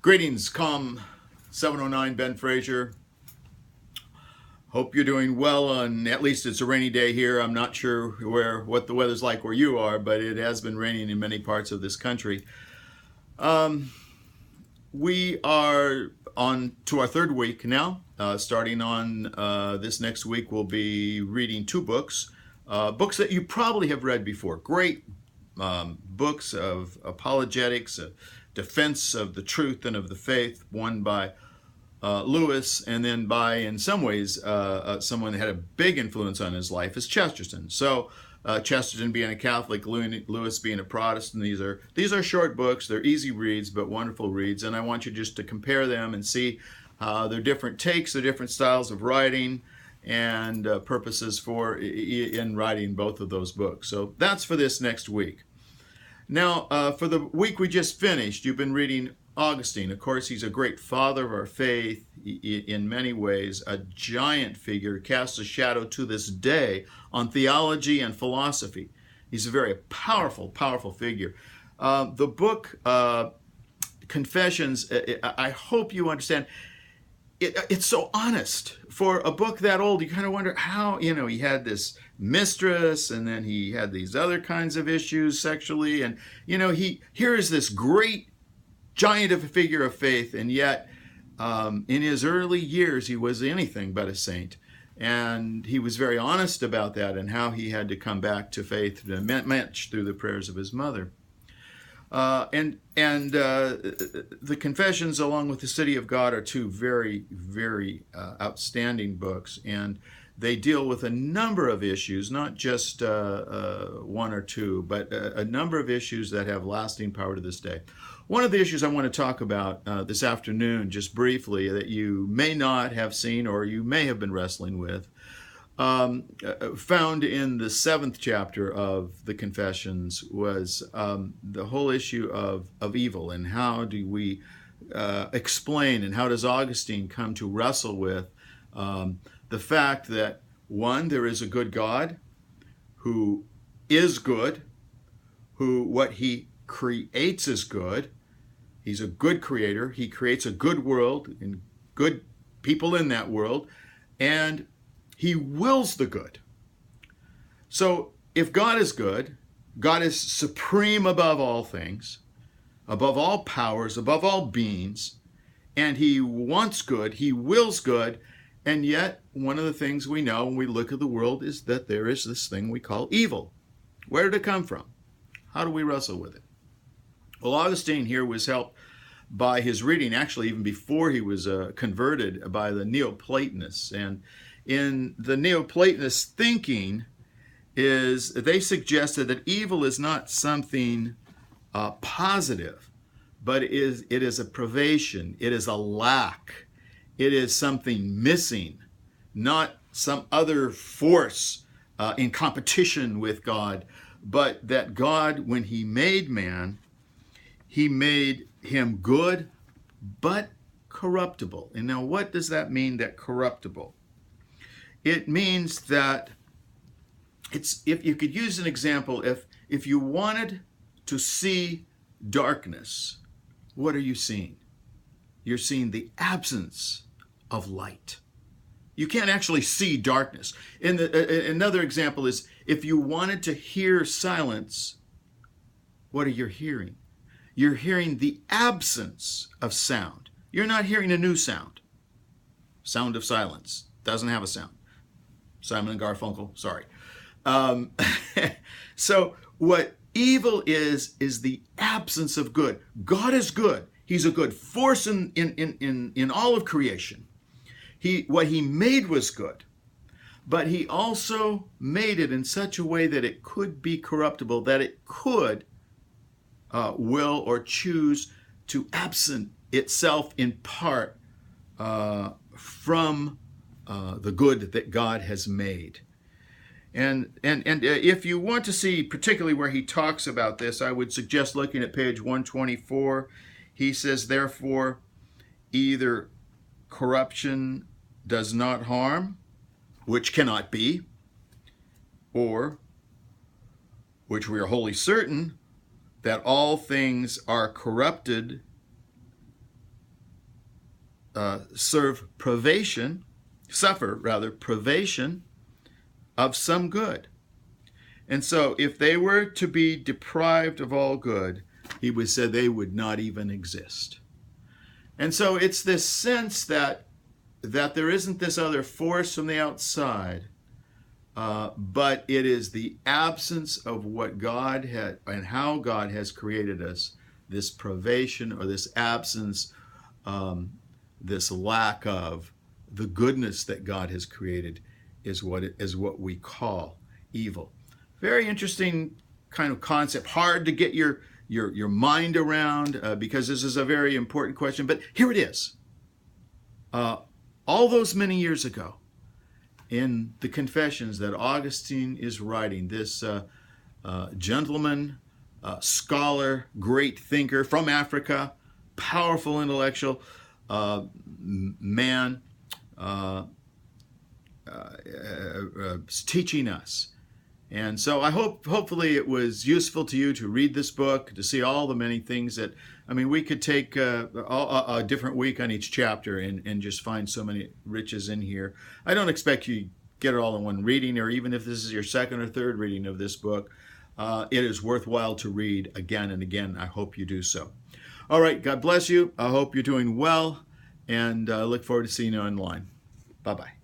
Greetings, Com 709, Ben Fraser. Hope you're doing well, and at least it's a rainy day here. I'm not sure what the weather's like where you are, but it has been raining in many parts of this country. We are on to our third week now. Starting on this next week, we'll be reading two books, books that you probably have read before. Great books of apologetics, defense of the truth and of the faith, one by Lewis, and then by, in some ways, someone that had a big influence on his life is Chesterton. So Chesterton being a Catholic, Lewis being a Protestant, these are short books. They're easy reads, but wonderful reads, and I want you just to compare them and see their different takes, their different styles of writing, and purposes for in writing both of those books. So that's for this next week. Now, for the week we just finished, you've been reading Augustine. Of course, he's a great father of our faith in many ways, a giant figure, casts a shadow to this day on theology and philosophy. He's a very powerful, powerful figure. The book, Confessions, I hope you understand, it's so honest. For a book that old, you kind of wonder how, he had this mistress, and then he had these other kinds of issues sexually, and, here is this great giant of a figure of faith, and yet in his early years he was anything but a saint, and he was very honest about that and how he had to come back to faith much through the prayers of his mother. And the Confessions, along with the City of God, are two very, very outstanding books, and they deal with a number of issues, not just one or two, but a number of issues that have lasting power to this day. One of the issues I want to talk about this afternoon, just briefly, that you may not have seen or you may have been wrestling with, found in the 7th chapter of the Confessions, was the whole issue of evil, and how do we explain, and how does Augustine come to wrestle with the fact that, one, there is a good God who is good, who what he creates is good. He's a good creator. He creates a good world and good people in that world, and he wills the good. So if God is good, God is supreme above all things, above all powers, above all beings, and he wants good, he wills good, and yet one of the things we know when we look at the world is that there is this thing we call evil. Where did it come from? How do we wrestle with it? Well, Augustine here was helped by his reading, actually even before he was converted, by the Neoplatonists. And in the Neoplatonist thinking, they suggested that evil is not something positive, but it is a privation, it is a lack, it is something missing, not some other force in competition with God, but that God, when he made man, he made him good, but corruptible. And now what does that mean, that corruptible? It means that if you could use an example, if you wanted to see darkness, what are you seeing? You're seeing the absence of light. You can't actually see darkness. Another example is, if you wanted to hear silence, what are you hearing? You're hearing the absence of sound. You're not hearing a new sound. Sound of silence. Doesn't have a sound. Simon and Garfunkel, sorry. So what evil is the absence of good. God is good. He's a good force in all of creation. What he made was good, but he also made it in such a way that it could be corruptible, that it could will or choose to absent itself in part from the good that God has made. And if you want to see particularly where he talks about this, I would suggest looking at page 124. He says, therefore, either corruption does not harm, which cannot be, or which we are wholly certain, that all things are corrupted suffer privation of some good. And so if they were to be deprived of all good, he would say they would not even exist. And so it's this sense that there isn't this other force from the outside, but it is the absence of what God had and how God has created us, this privation or this absence, this lack of the goodness that God has created is what we call evil. Very interesting kind of concept, hard to get your mind around because this is a very important question, but here it is. All those many years ago, in the Confessions that Augustine is writing, this gentleman, scholar, great thinker from Africa, powerful intellectual man, teaching us. And so I hopefully it was useful to you to read this book, to see all the many things that, I mean, we could take a different week on each chapter and just find so many riches in here. I don't expect you to get it all in one reading, or even if this is your second or third reading of this book, it is worthwhile to read again and again. I hope you do so. All right, God bless you. I hope you're doing well, and look forward to seeing you online. Bye-bye.